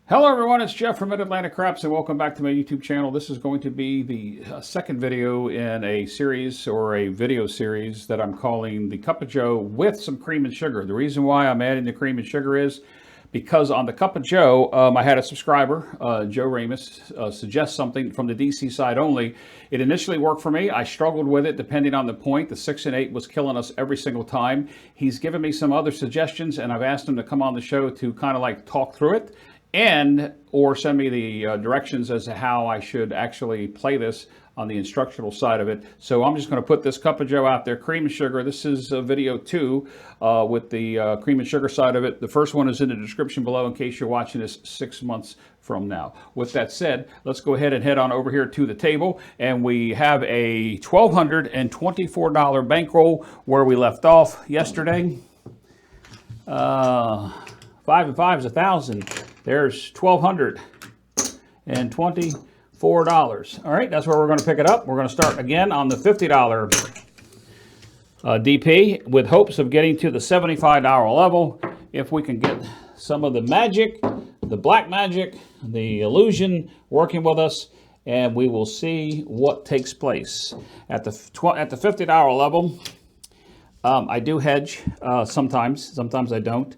Hello everyone, it's Jeff from Mid-Atlantic Craps and welcome back to my YouTube channel. This is going to be the second video in a series or a video series that I'm calling the Cup of Joe with some cream and sugar. The reason why I'm adding the cream and sugar is because on the Cup of Joe, I had a subscriber, Joe Ramus, suggest something from the DC side only. It initially worked for me. I struggled with it depending on the point. The 6 and 8 was killing us every single time. He's given me some other suggestions and I've asked him to come on the show to kind of like talk through it and or send me the directions as to how I should actually play this on the instructional side of it. So I'm just going to put this Cup of Joe out there, cream and sugar. This is video 2 with the cream and sugar side of it. The first one is in the description below in case you're watching this 6 months from now. With that said, let's go ahead and head on over here to the table, and we have a $1,224 bankroll where we left off yesterday. 5 and 5 is 1,000. There's $1,224. All right, that's where we're going to pick it up. We're going to start again on the $50 DP with hopes of getting to the $75 level. If we can get some of the magic, the black magic, the illusion working with us, and we will see what takes place. At the $50 level, I do hedge sometimes I don't.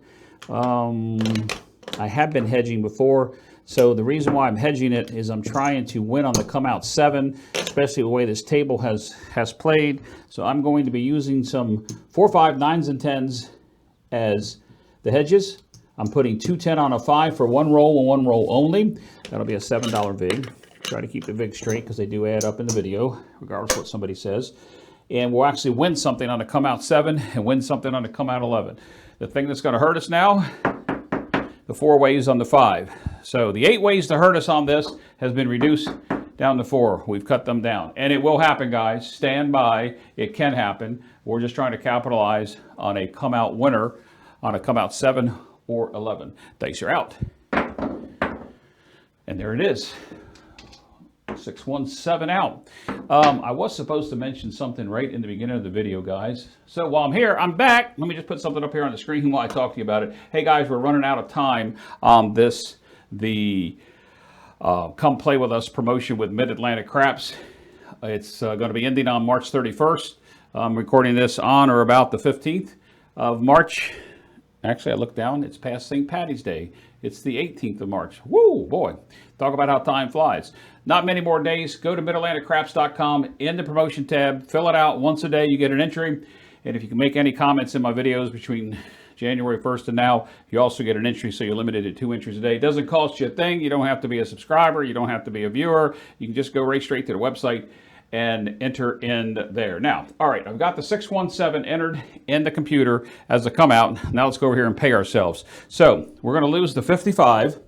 I have been hedging before, so the reason why I'm hedging it is I'm trying to win on the come out 7, especially the way this table has played. So I'm going to be using some 4, 5, 9s, and 10s as the hedges. I'm putting 2 10 on a 5 for one roll and one roll only. That'll be a $7 VIG. Try to keep the VIG straight because they do add up in the video, regardless of what somebody says. And we'll actually win something on the come out 7 and win something on the come out 11. The thing that's going to hurt us now, the 4 ways on the 5. So the 8 ways to hurt us on this has been reduced down to 4. We've cut them down. And it will happen, guys. Stand by. It can happen. We're just trying to capitalize on a come out winner on a come out 7 or 11. Dice are out. And there it is. 617 out. I was supposed to mention something right in the beginning of the video, guys. So while I'm here, I'm back. Let me just put something up here on the screen while I talk to you about it. Hey guys, we're running out of time on this, the Come Play With Us promotion with Mid-Atlantic Craps. It's going to be ending on March 31st. I'm recording this on or about the 15th of March. Actually, I looked down. It's past St. Patty's Day. It's the 18th of March. Woo, boy. Talk about how time flies. Not many more days. Go to midatlanticcraps.com in the promotion tab. Fill it out once a day. You get an entry. And if you can make any comments in my videos between January 1st and now, you also get an entry, so you're limited to 2 entries a day. It doesn't cost you a thing. You don't have to be a subscriber. You don't have to be a viewer. You can just go right straight to the website and enter in there. Now, all right, I've got the 617 entered in the computer as a come out. Now let's go over here and pay ourselves. So we're going to lose the 55.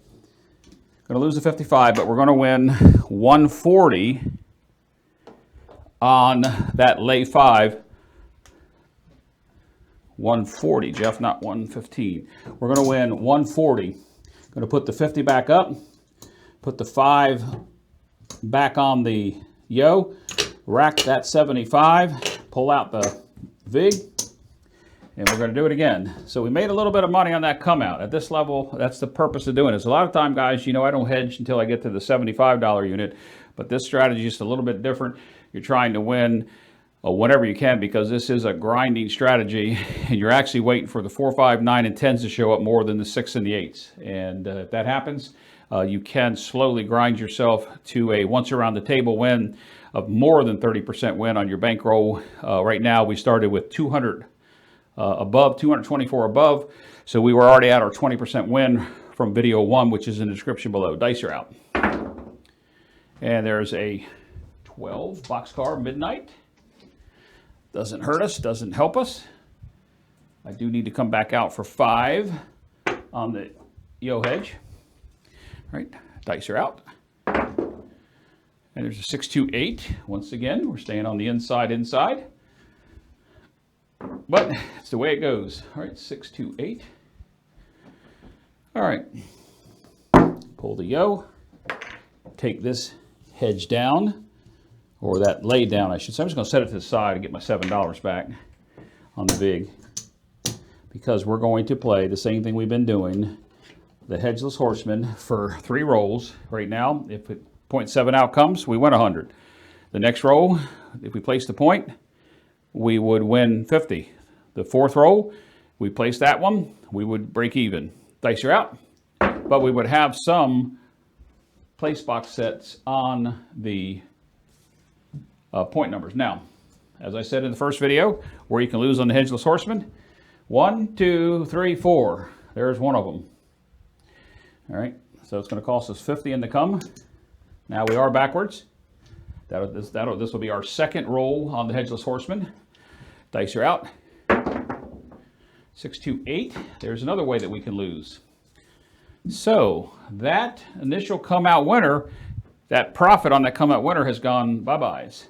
Going to lose the 55, but we're going to win 140 on that lay 5. 140, Jeff, not 115. We're going to win 140. Going to put the 50 back up, put the 5 back on the yo, rack that 75, pull out the VIG, and we're going to do it again. So we made a little bit of money on that come out. At this level, that's the purpose of doing this. A lot of time, guys, you know, I don't hedge until I get to the $75 unit, but this strategy is just a little bit different. You're trying to win whenever you can because this is a grinding strategy, and you're actually waiting for the 4, 5, 9, and 10s to show up more than the 6 and the 8s. And if that happens, you can slowly grind yourself to a once around the table win of more than 30% win on your bankroll. Right now, we started with 200 above, 224 above. So we were already at our 20% win from video 1, which is in the description below. Dice are out. And there's a 12 boxcar midnight. Doesn't hurt us, doesn't help us. I do need to come back out for 5 on the yo hedge. All right, dice are out. And there's a 628. Once again, we're staying on the inside. But it's the way it goes. All right, 628. All right, pull the yo. Take this hedge down, or that lay down, I should say. I'm just going to set it to the side and get my $7 back on the VIG, because we're going to play the same thing we've been doing the Hedgeless Horseman for 3 rolls. Right now, if 0.7 out comes, we win 100. The next roll, if we place the point, we would win 50. The 4th roll, we place that one, we would break even. Dice are out, but we would have some place box sets on the point numbers. Now, as I said in the first video, where you can lose on the Hedgeless Horseman, 1, 2, 3, 4. There's one of them. All right, so it's going to cost us 50 in the come. Now we are backwards. This will be our 2nd roll on the Hedgeless Horseman. Dice are out. 6, 2, 8. There's another way that we can lose. So that initial come out winner, that profit on that come out winner has gone bye-byes.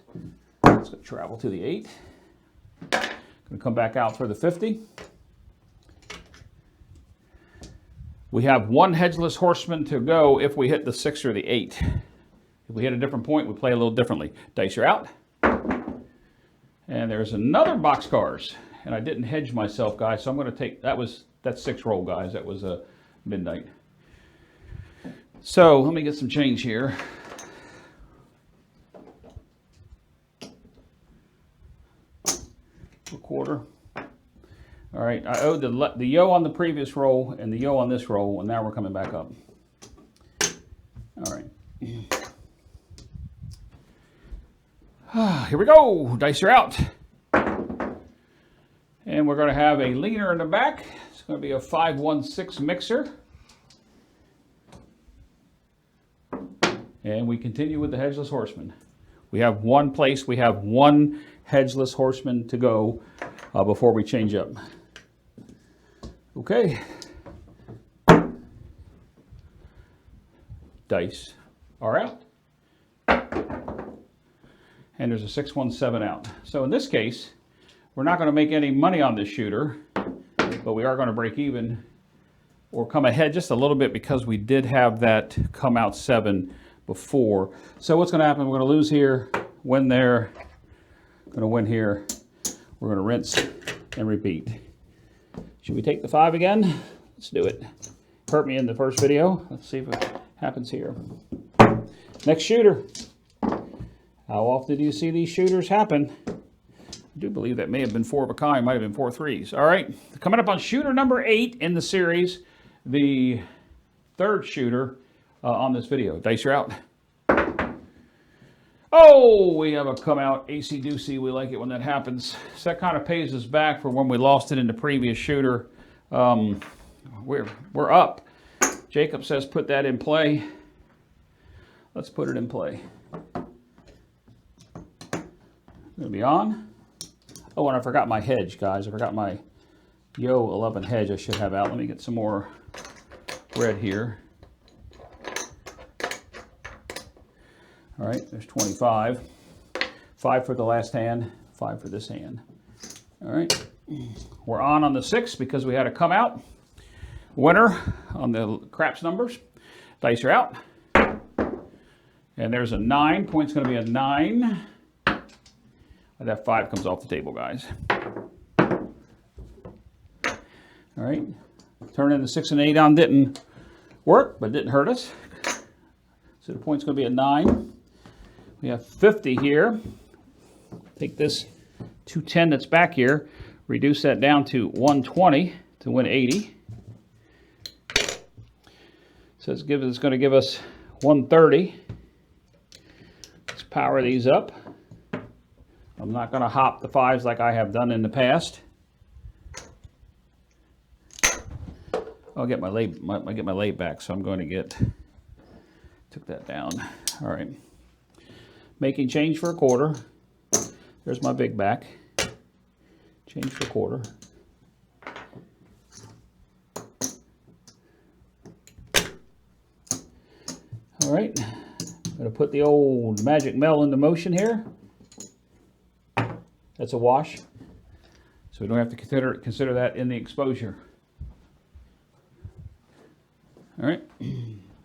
Let's go travel to the 8. Going to come back out for the 50. We have 1 Hedgeless Horseman to go if we hit the 6 or the 8. If we hit a different point, we play a little differently. Dice are out. And there's another boxcars. And I didn't hedge myself, guys, so I'm going to take, that's 6 roll, guys. That was midnight. So let me get some change here. A quarter. All right, I owed the yo on the previous roll and the yo on this roll, and now we're coming back up. All right. Here we go. Dice are out. And we're going to have a leaner in the back. It's going to be a 516 mixer. And we continue with the Hedgeless Horseman. We have 1 place. We have 1 Hedgeless Horseman to go before we change up. Okay. Dice are out. And there's a 617 out. So in this case, we're not going to make any money on this shooter, but we are going to break even or come ahead just a little bit because we did have that come out 7 before. So what's going to happen? We're going to lose here, win there, going to win here. We're going to rinse and repeat. Should we take the 5 again? Let's do it. Hurt me in the first video. Let's see if it happens here. Next shooter. How often do you see these shooters happen? I do believe that may have been 4 of a kind, might have been 4 threes. All right, coming up on shooter number 8 in the series, the 3rd shooter on this video. Dice are out. Oh, we have a come out AC-doocy. We like it when that happens. So that kind of pays us back for when we lost it in the previous shooter. We're up. Jacob says put that in play. Let's put it in play. Gonna be on. Oh, and I forgot my hedge, guys. I forgot my Yo 11 hedge I should have out. Let me get some more red here. All right, there's 25. 5 for the last hand, 5 for this hand. All right, we're on the 6 because we had a come out winner on the craps numbers. Dice are out. And there's a 9. Point's gonna be a 9. That 5 comes off the table, guys. All right, turning the 6 and 8 on didn't work, but didn't hurt us. So the point's going to be a 9. We have 50 here. Take this 210 that's back here, reduce that down to 120 to win 80. So it's going to give us 130. Let's power these up. I'm not going to hop the 5s like I have done in the past. I'll get my lay back, so I'm going to took that down. All right. Making change for a quarter. There's my big back. Change for a quarter. All right. I'm going to put the old Magic Mel into motion here. That's a wash, so we don't have to consider that in the exposure. All right,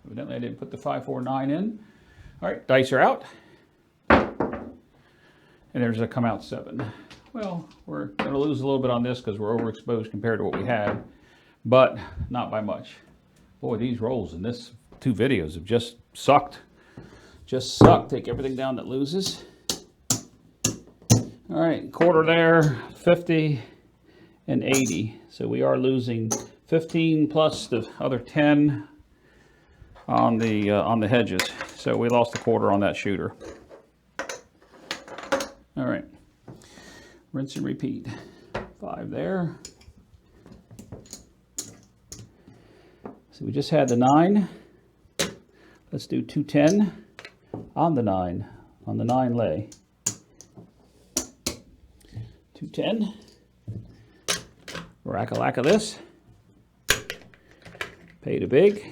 evidently I didn't put the 549 in. All right, dice are out, and there's a come out 7. Well, we're going to lose a little bit on this because we're overexposed compared to what we had, but not by much. Boy, these rolls in this 2 videos have just sucked. Just sucked. Take everything down that loses. All right, quarter there, 50 and 80. So we are losing 15 plus the other 10 on the hedges. So we lost a quarter on that shooter. All right, rinse and repeat. 5 there. So we just had the 9. Let's do 210 on the 9 lay. 210. Rack-a-lack of this. Pay to big.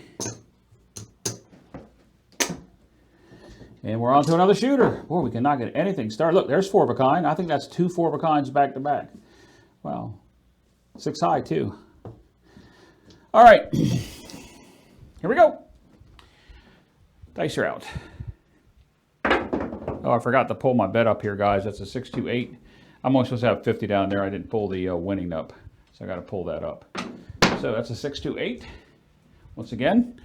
And we're on to another shooter. Boy, we cannot get anything started. Look, there's 4 of a kind. I think that's 2 4 of a kinds back to back. Wow. 6 high, too. All right. Here we go. Dice are out. Oh, I forgot to pull my bet up here, guys. That's a 628. I'm only supposed to have 50 down there. I didn't pull the winning up, so I got to pull that up. So that's a 628. Once again,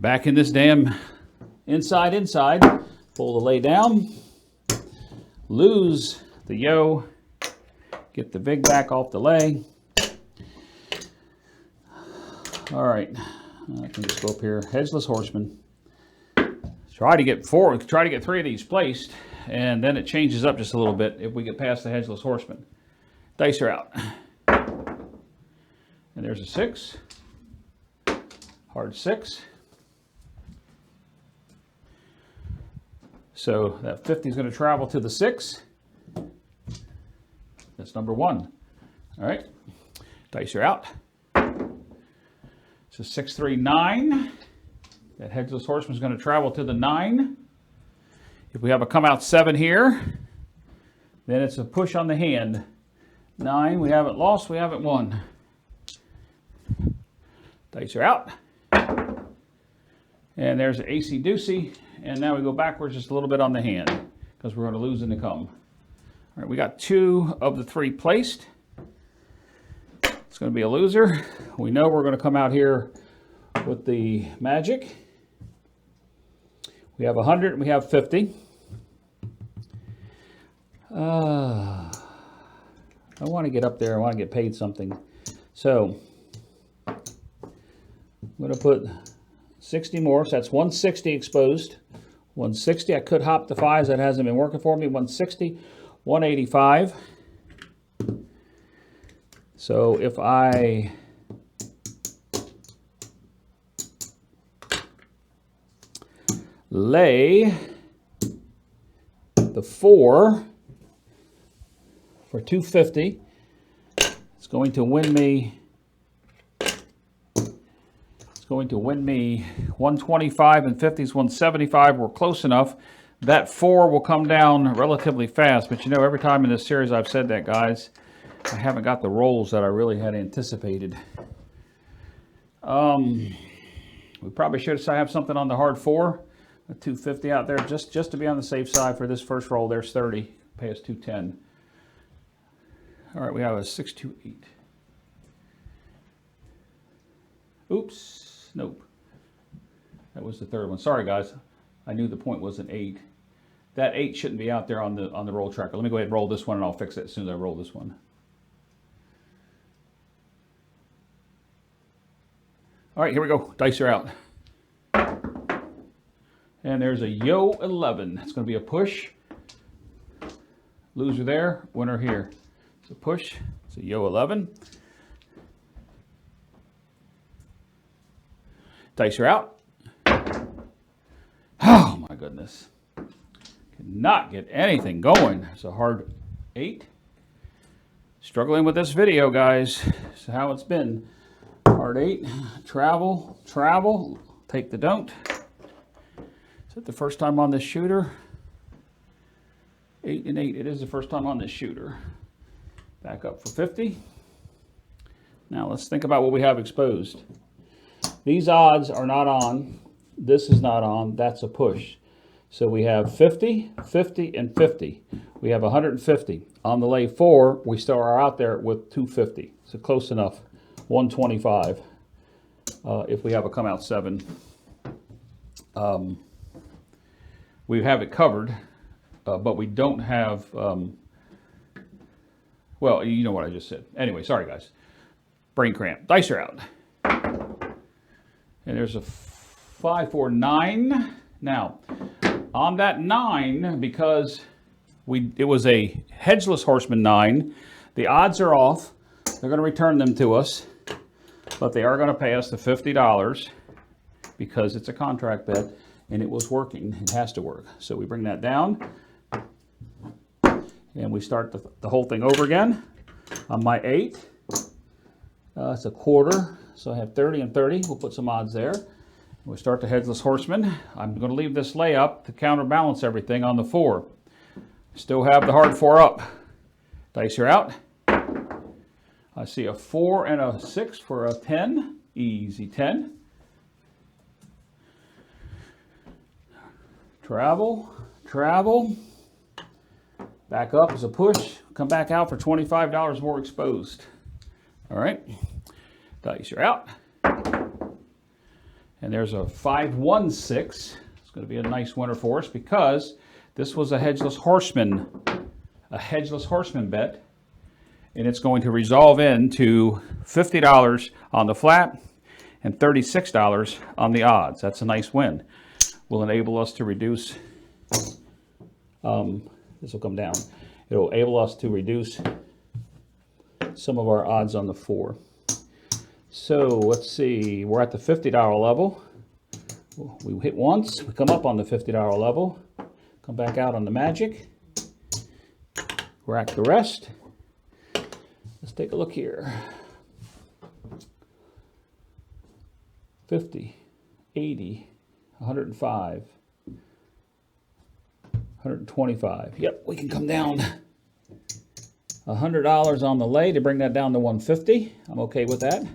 back in this damn inside. Pull the lay down. Lose the yo. Get the big back off the lay. All right. I can just go up here. Hedgeless Horseman. Try to get 3 of these placed, and then it changes up just a little bit if we get past the Hedgeless Horseman. Dice are out. And there's a 6. Hard 6. So that 50 is going to travel to the 6. That's number 1. All right. Dice are out. So 639. That Hedgeless Horseman is going to travel to the 9. If we have a come out 7 here, then it's a push on the hand. 9, we haven't lost, we haven't won. Dice are out. And there's an AC Deucey. And now we go backwards just a little bit on the hand because we're going to lose in the come. All right, we got 2 of the 3 placed. It's going to be a loser. We know we're going to come out here with the Magic. We have 100 and we have 50. I want to get up there. I want to get paid something. So I'm going to put 60 more. So that's 160 exposed. 160. I could hop the 5s. That hasn't been working for me. 160. 185. So if I lay the 4 for 250, it's going to win me. It's going to win me 125 and 50 is 175. We're close enough. That 4 will come down relatively fast, but you know, every time in this series I've said that, guys, I haven't got the rolls that I really had anticipated. We probably should have something on the hard 4, a 250 out there, just to be on the safe side for this first roll. There's 30, pay us 210. All right, we have a 628. Oops, nope. That was the third one. Sorry, guys. I knew the point was an 8. That 8 shouldn't be out there on the roll tracker. Let me go ahead and roll this one, and I'll fix it as soon as I roll this one. All right, here we go. Dice are out. And there's a yo 11. It's going to be a push. Loser there, winner here. It's a push. It's a yo 11. Dice are out. Oh my goodness. Cannot get anything going. It's a hard 8. Struggling with this video, guys. That's how it's been. Hard 8. Travel. Take the don't. Is it the first time on this shooter? 8 and 8. It is the first time on this shooter. Back up for 50. Now let's think about what we have exposed. These odds are not on. This is not on. That's a push. So we have 50, 50, and 50. We have 150. On the lay 4, we still are out there with 250. So close enough. 125. if we have a come out 7. We have it covered, but we don't have, well, you know what I just said. Anyway, sorry guys. Brain cramp. Dice are out. And there's a 5, 4, 9. Now, on that 9, because it was a hedgeless horseman 9, the odds are off. They're going to return them to us, but they are going to pay us the $50 because it's a contract bet and it was working. It has to work. So we bring that down and we start the whole thing over again. On my 8, it's a quarter, so I have 30 and 30. We'll put some odds there. We start the headless horseman. I'm going to leave this layup to counterbalance everything on the 4. Still have the hard 4 up. Dice are out. I see a 4 and a 6 for a 10. Easy 10. Travel, travel. Back up is a push. Come back out for $25 more exposed. All right. Dice are out. And there's a 5, 1, 6. It's going to be a nice winner for us because this was a hedgeless horseman bet. And it's going to resolve into $50 on the flat and $36 on the odds. That's a nice win. Will enable us to reduce, this will come down. It'll enable us to reduce some of our odds on the 4. So let's see, we're at the $50 level. We hit once, we come up on the $50 level, come back out on the magic, rack the rest. Let's take a look here. 50, 80, 105, 125. Yep, we can come down $100 on the lay to bring that down to 150. I'm okay with that.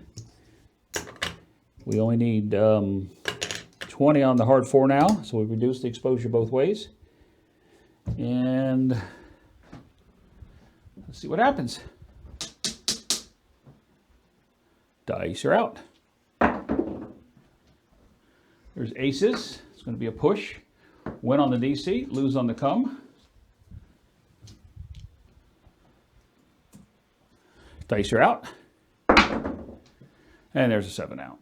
We only need 20 on the hard 4 now, so we reduce the exposure both ways. And let's see what happens. Dice are out. There's aces. It's going to be a push. Win on the DC, lose on the come. Dice are out. And there's a 7 out.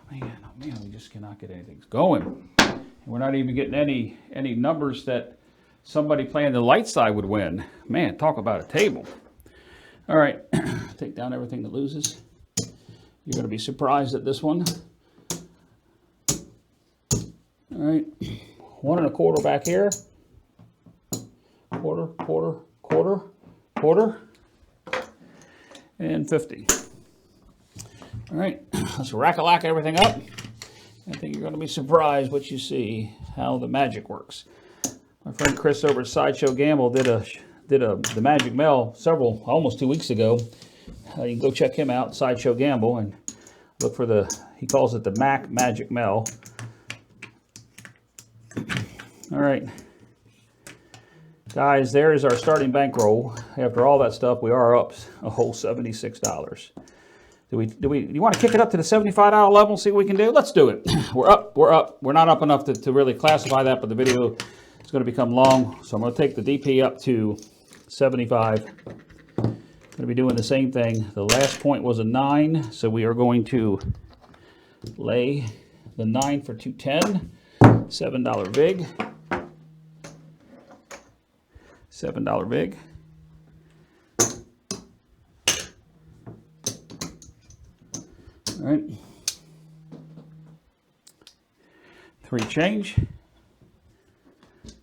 Man, oh man, we just cannot get anything going. And we're not even getting any numbers that somebody playing the light side would win. Man, talk about a table. All right, take down everything that loses. You're going to be surprised at this one. All right, 1 1/4 back here. Quarter, quarter, quarter, quarter, and 50. All right, let's rack-a-lack everything up. I think you're going to be surprised what you see, how the magic works. My friend Chris over at Sideshow Gamble did the Magic Mel almost 2 weeks ago. You can go check him out, Sideshow Gamble, and look for he calls it the Magic Mel. All right, guys, there is our starting bankroll. After all that stuff, we are up a whole $76. Do you want to kick it up to the $75 level and see what we can do? Let's do it. We're up. We're not up enough to really classify that, but the video is going to become long. So I'm going to take the DP up to 75. Going to be doing the same thing. The last point was a 9, so we are going to lay the 9 for 210. $7 vig. $7 vig. All right. 3 change.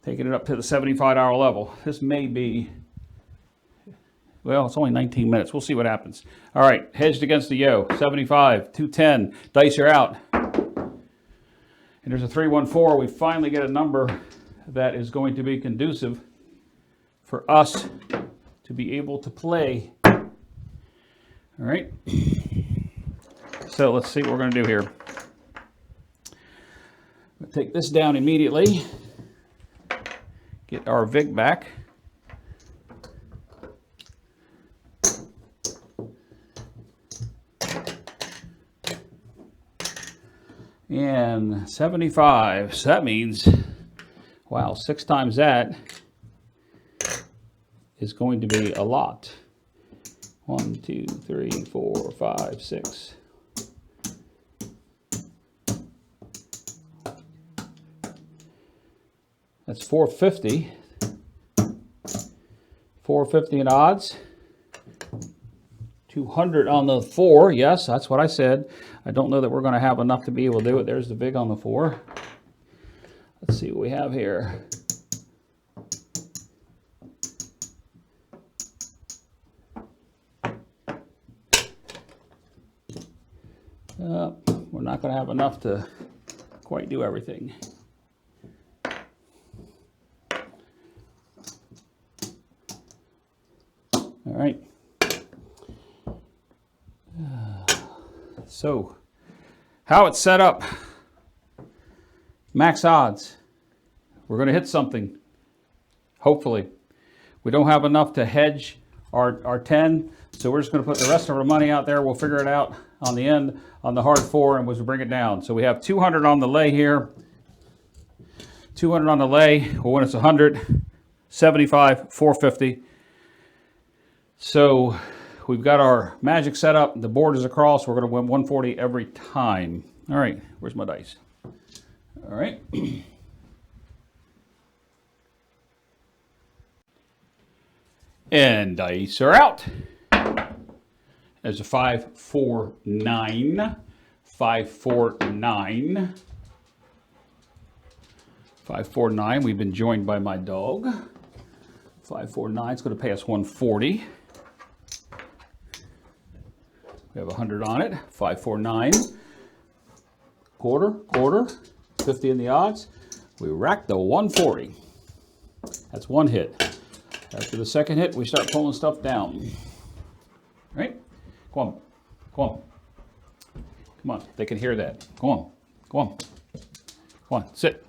Taking it up to the $75 level. This may be, well, it's only 19 minutes. We'll see what happens. All right, hedged against the yo. 75, 210. Dice are out. And there's a 314. We finally get a number that is going to be conducive for us to be able to play. All right. So let's see what we're going to do here. We'll take this down immediately. Get our vig back. 75. So that means, wow, 6 times that is going to be a lot. 1, 2, 3, 4, 5, 6. That's 450. 450 in odds. 200 on the 4. Yes, that's what I said. I don't know that we're going to have enough to be able to do it. There's the vig on the 4. Let's see what we have here. We're not going to have enough to quite do everything. All right. So, how it's set up. Max odds. We're going to hit something. Hopefully. We don't have enough to hedge our 10, so we're just going to put the rest of our money out there. We'll figure it out on the end on the hard 4 and we'll bring it down. So we have 200 on the lay here. 200 on the lay. Well, when it's 100, 75, 450. So we've got our magic set up. The board is across. We're going to win 140 every time. All right, where's my dice? All right. And dice are out. There's a 5, 4, 9. 5, 4, 9. 5, 4, 9. We've been joined by my dog. 5, 4, 9. It's going to pay us 140. We have 100 on it. 5, 4, 9. Quarter. 50 in the odds. We racked the 140. That's one hit. After the second hit, we start pulling stuff down. Right? Come on. They can hear that. Come on. Sit.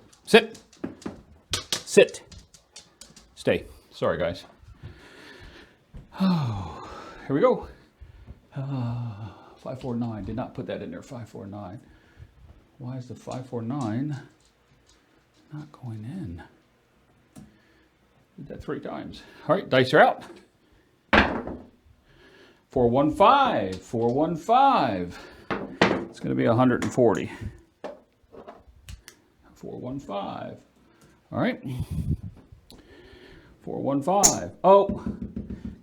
Stay. Sorry, guys. Oh, here we go. 549. Did not put that in there. 549. Why is the 549 not going in? Did that 3 times. All right, dice are out. 415. 415. It's going to be 140. 415. All right. 415. Oh,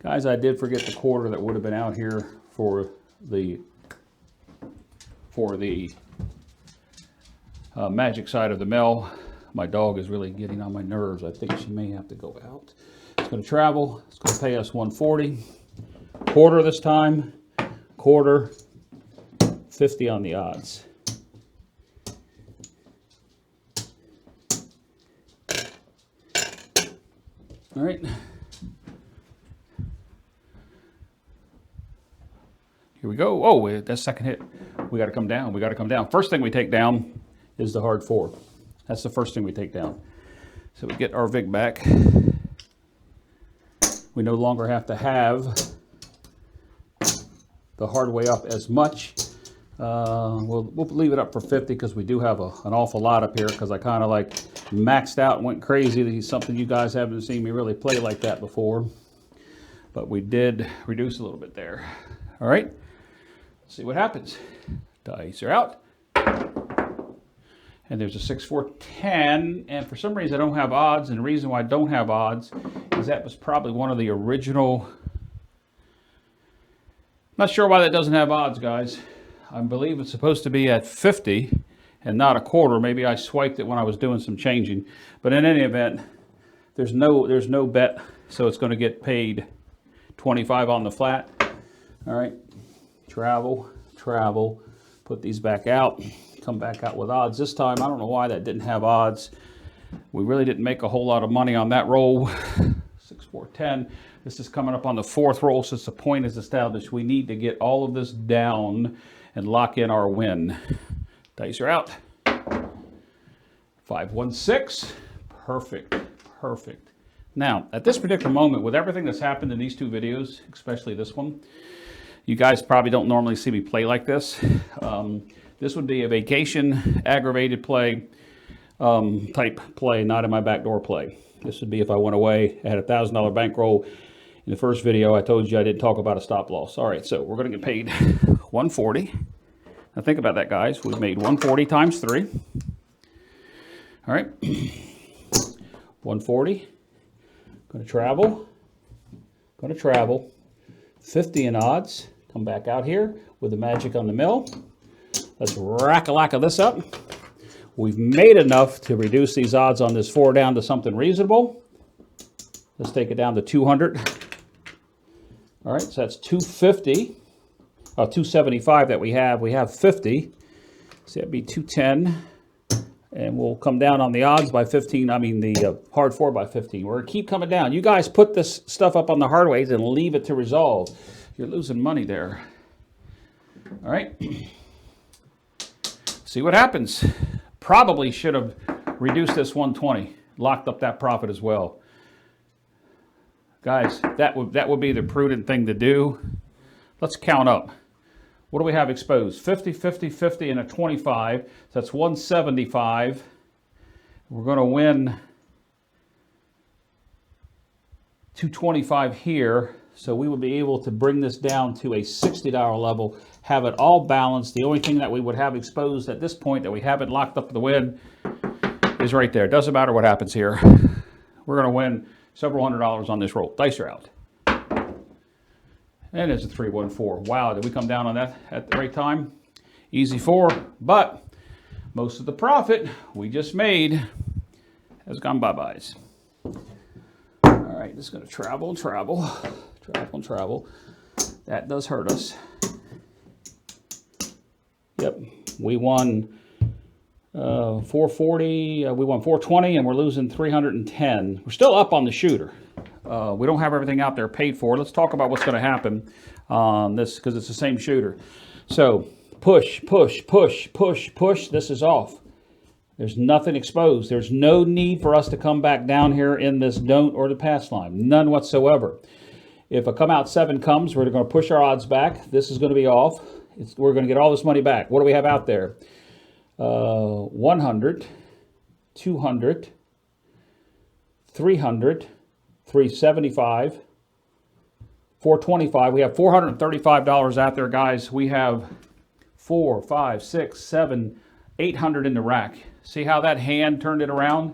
guys, I did forget the quarter that would have been out here for the magic side of the Mel. My dog is really getting on my nerves. I think she may have to go out. It's going to travel. It's going to pay us 140. Quarter this time. Quarter. 50 on the odds. All right. Here we go. Oh, that second hit. We got to come down. We got to come down. First thing we take down is the hard 4. That's the first thing we take down. So we get our vig back. We no longer have to have the hard way up as much. We'll leave it up for 50 because we do have an awful lot up here because I kind of like maxed out and went crazy. This is something you guys haven't seen me really play like that before. But we did reduce a little bit there. All right, let's see what happens. Dice are out. And there's a 6, 4, 10. And for some reason I don't have odds. And the reason why I don't have odds is that was probably one of the original. Not sure why that doesn't have odds, guys. I believe it's supposed to be at 50 and not a quarter. Maybe I swiped it when I was doing some changing. But in any event, there's no bet. So it's going to get paid 25 on the flat. All right. Travel. Put these back out. Come back out with odds this time. I don't know why that didn't have odds. We really didn't make a whole lot of money on that roll. 6, 4, 10. This is coming up on the 4th roll since the point is established. We need to get all of this down and lock in our win. Dice are out. 5, 1, 6. Perfect. Now, at this particular moment, with everything that's happened in these 2 videos, especially this one, you guys probably don't normally see me play like this. This would be a vacation aggravated play type play, not in my backdoor play. This would be if I went away. I had a $1,000 bankroll. In the first video, I told you I didn't talk about a stop loss. All right, so we're going to get paid 140. Now think about that, guys. We've made 140 times 3. All right, 140. Going to travel. 50 in odds. Come back out here with the magic on the mill. Let's rack-a-lack of this up. We've made enough to reduce these odds on this 4 down to something reasonable. Let's take it down to 200. All right, so that's 250. 275 that we have. We have 50. So that'd be 210. And we'll come down on the odds by 15. I mean the hard 4 by 15. We're going to keep coming down. You guys put this stuff up on the hard ways and leave it to resolve. You're losing money there. All right. See what happens. Probably should have reduced this 120. Locked up that profit as well. Guys, that would be the prudent thing to do. Let's count up. What do we have exposed? 50, 50, 50, and a 25. So that's 175. We're going to win 225 here. So we would be able to bring this down to a $60 level, have it all balanced. The only thing that we would have exposed at this point that we haven't locked up the win is right there. Doesn't matter what happens here. We're going to win several $100s on this roll. Dice are out. And it's a 314. Wow, did we come down on that at the right time? Easy 4, but most of the profit we just made has gone bye-byes. All right, this is going to travel. That does hurt us. Yep, we won 440, we won 420, and we're losing 310. We're still up on the shooter. We don't have everything out there paid for. Let's talk about what's going to happen on this because it's the same shooter. So push. This is off. There's nothing exposed. There's no need for us to come back down here in this don't or the pass line. None whatsoever. If a come out 7 comes, we're going to push our odds back. This is going to be off. We're going to get all this money back. What do we have out there? 100, 200, 300, 375, 425. We have $435 out there, guys. We have 4, 5, 6, 7, 800 in the rack. See how that hand turned it around?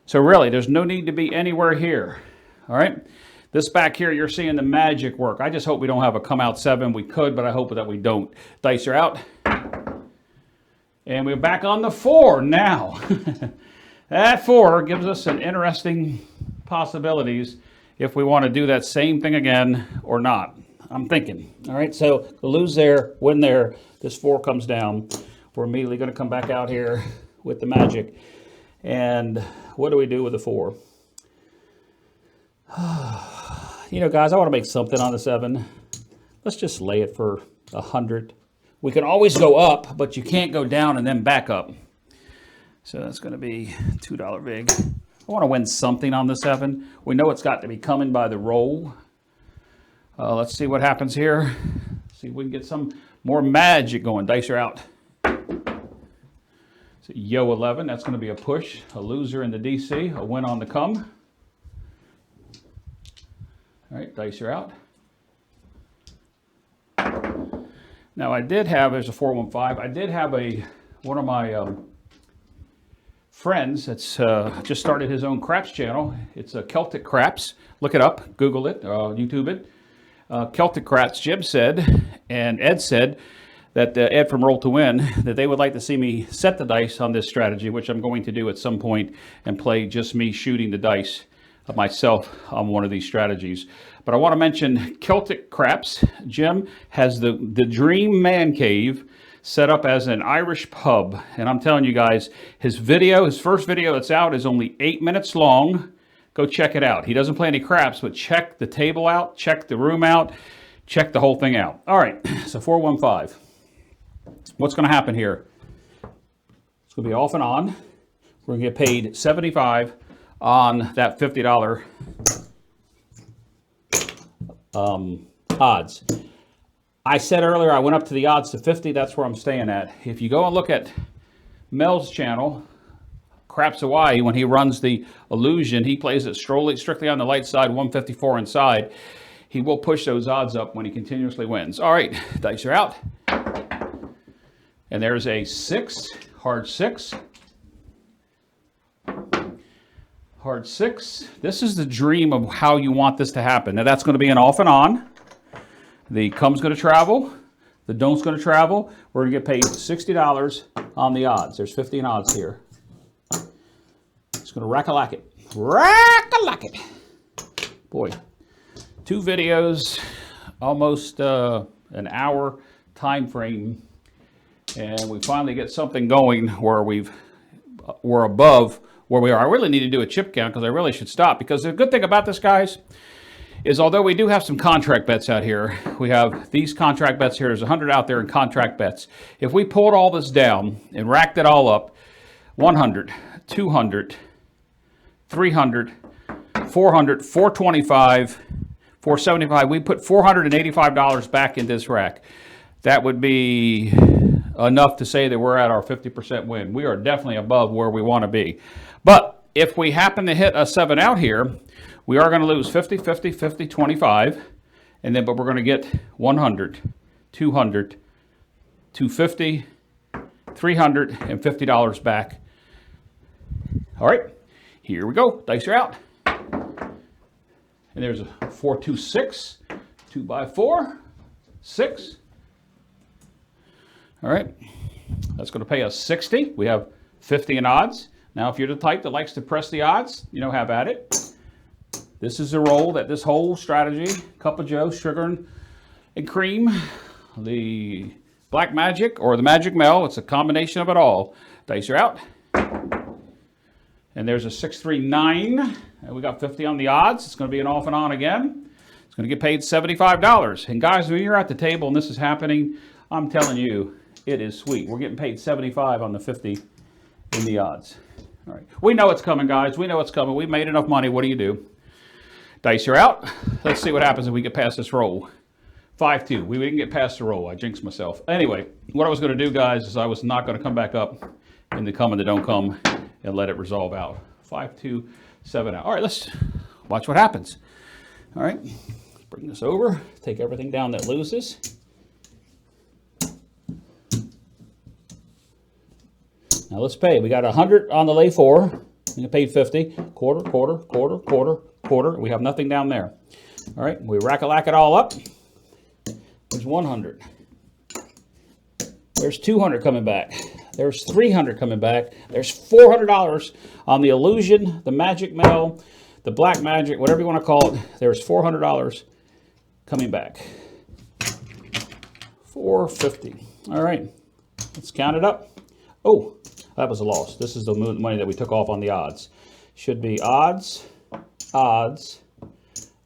So really, there's no need to be anywhere here. All right. This back here, you're seeing the magic work. I just hope we don't have a come out 7. We could, but I hope that we don't. Dice are out. And we're back on the 4 now. That 4 gives us an interesting possibilities if we want to do that same thing again or not. I'm thinking. All right, so lose there, win there. This 4 comes down. We're immediately going to come back out here with the magic. And what do we do with the 4? You know, guys, I want to make something on the 7. Let's just lay it for 100. We can always go up, but you can't go down and then back up. So that's going to be $2 vig. I want to win something on the 7. We know it's got to be coming by the roll. Let's see what happens here. See if we can get some more magic going. Dice are out. So yo 11, that's going to be a push. A loser in the DC, a win on the come. All right, dice are out. Now I did have, there's a 415. I did have one of my friends that's just started his own craps channel. It's a Celtic Craps. Look it up, Google it, YouTube it. Celtic Craps. Jim said, and Ed said, that Ed from Roll to Win, that they would like to see me set the dice on this strategy, which I'm going to do at some point, and play just me shooting the dice myself on one of these strategies. But I want to mention Celtic Craps. Jim has the dream man cave set up as an Irish pub. And I'm telling you guys, his first video that's out is only 8 minutes long. Go check it out. He doesn't play any craps, but check the table out, check the room out, check the whole thing out. All right, so 415. What's going to happen here? It's going to be off and on. We're going to get paid $75 on that $50 odds. I said earlier I went up to the odds to 50. That's where I'm staying at. If you go and look at Mel's channel, Craps Hawaii, when he runs the illusion, he plays it strictly on the light side, 154 inside. He will push those odds up when he continuously wins. All right, dice are out. And there's a 6, hard 6. Hard 6. This is the dream of how you want this to happen. Now that's going to be an off and on. The come's going to travel. The don't's going to travel. We're going to get paid $60 on the odds. There's 50 in odds here. It's going to rack-a-lack it. Rack-a-lack it. Boy, 2 videos, almost an hour time frame, and we finally get something going where we're above where we are. I really need to do a chip count because I really should stop, because the good thing about this, guys, is although we do have some contract bets out here, we have these contract bets here. There's 100 out there in contract bets. If we pulled all this down and racked it all up, 100, 200, 300, 400, 425, 475, we put $485 back in this rack. That would be enough to say that we're at our 50% win. We are definitely above where we want to be. But if we happen to hit a 7 out here, we are going to lose 50, 50, 50, 25, and then but we're going to get 100, 200, 250, $350 back. All right, here we go. Dice are out. And there's a 4, 2, 6, 2 by 4, 6. All right, that's going to pay us 60. We have 50 in odds. Now, if you're the type that likes to press the odds, you know, have at it. This is the roll that this whole strategy, Cup of Joe, sugar and cream, the Black Magic or the Magic Mel, it's a combination of it all. Dice are out. And there's a 6, 3, 9. And we got 50 on the odds. It's going to be an off and on again. It's going to get paid $75. And guys, when you're at the table and this is happening, I'm telling you, it is sweet. We're getting paid $75 on the 50 in the odds. All right. We know it's coming, guys. We know it's coming. We've made enough money. What do you do? Dice are out. Let's see what happens if we get past this roll. 5-2. We didn't get past the roll. I jinxed myself. Anyway, what I was going to do, guys, is I was not going to come back up in the come and the don't come and let it resolve out. 5-2, 7 out. All right, let's watch what happens. All right, let's bring this over. Take everything down that loses. Now let's pay. We got 100 on the lay 4. We paid 50. Quarter, quarter, quarter, quarter, quarter. We have nothing down there. All right, we rack-a-lack it all up. There's 100. There's 200 coming back. There's 300 coming back. There's $400 on the illusion, the Magic Mel, the Black Magic, whatever you want to call it. There's $400 coming back. 450. All right, let's count it up. Oh, that was a loss. This is the money that we took off on the odds. Should be odds, odds,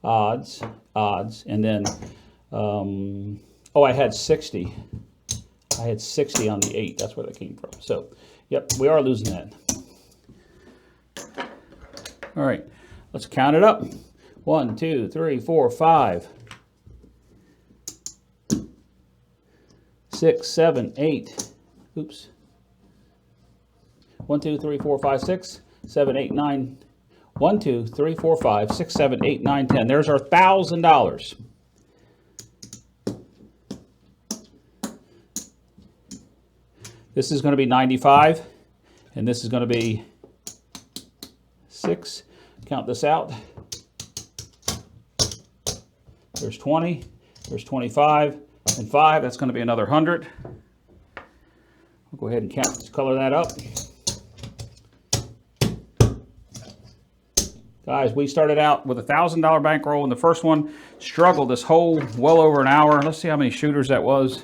odds, odds, and then, oh, I had 60. I had 60 on the 8. That's where that came from. So, yep, we are losing that. All right, let's count it up. 1, 2, 3, 4, 5, 6, 7, 8. Oops. 1, 2, 3, 4, 5, 6, 7, 8, 9. 1, 2, 3, 4, 5, 6, 7, 8, 9, 10. There's our $1,000. This is going to be 95, and this is going to be 6. Count this out. There's 20. There's 25 and 5. That's going to be another 100. We'll go ahead and count, color that up. Guys, we started out with a $1,000 bankroll, and the first one struggled this whole well over an hour. Let's see how many shooters that was.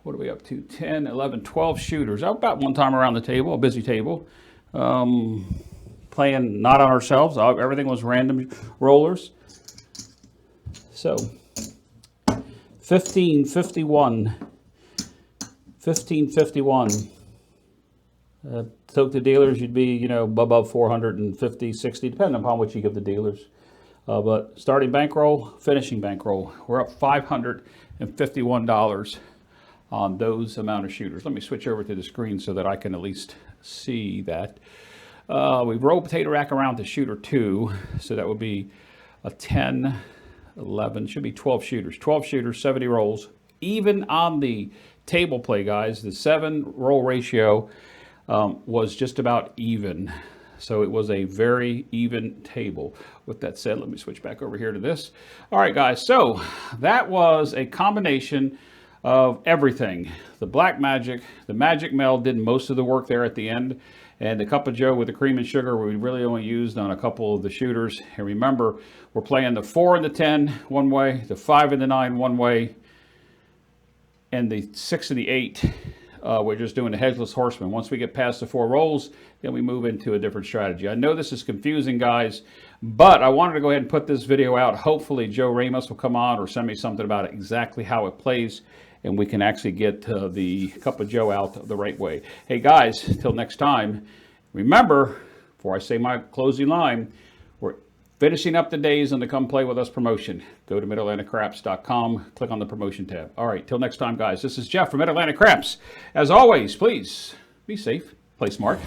What are we up to? 10, 11, 12 shooters. About one time around the table, a busy table. Playing not on ourselves. Everything was random rollers. So, 1551. 1551. Took the dealers, you'd be, you know, above 450, 60, depending upon what you give the dealers. But starting bankroll, finishing bankroll, we're up $551 on those amount of shooters. Let me switch over to the screen so that I can at least see that. We roll potato rack around to shooter 2, so that would be a 10, 11, should be 12 shooters. 12 shooters, 70 rolls. Even on the table play, guys, the 7 roll ratio was just about even. So it was a very even table. With that said, let me switch back over here to this. All right, guys, so that was a combination of everything. The Black Magic, the Magic Mel did most of the work there at the end, and the Cup of Joe with the cream and sugar we really only used on a couple of the shooters. And remember, we're playing the 4 and the 10 one way, the 5 and the 9 one way, and the 6 and the 8. We're just doing the Headless Horseman. Once we get past the 4 rolls, then we move into a different strategy. I know this is confusing, guys, but I wanted to go ahead and put this video out. Hopefully Joe Ramos will come on or send me something about exactly how it plays, and we can actually get the Cup of Joe out the right way. Hey, guys, till next time, remember, before I say my closing line, we're finishing up the days on the Come Play With Us promotion. Go to MidAtlanticCraps.com, click on the promotion tab. All right, till next time, guys, this is Jeff from Mid-Atlantic Craps. As always, please be safe, play smart,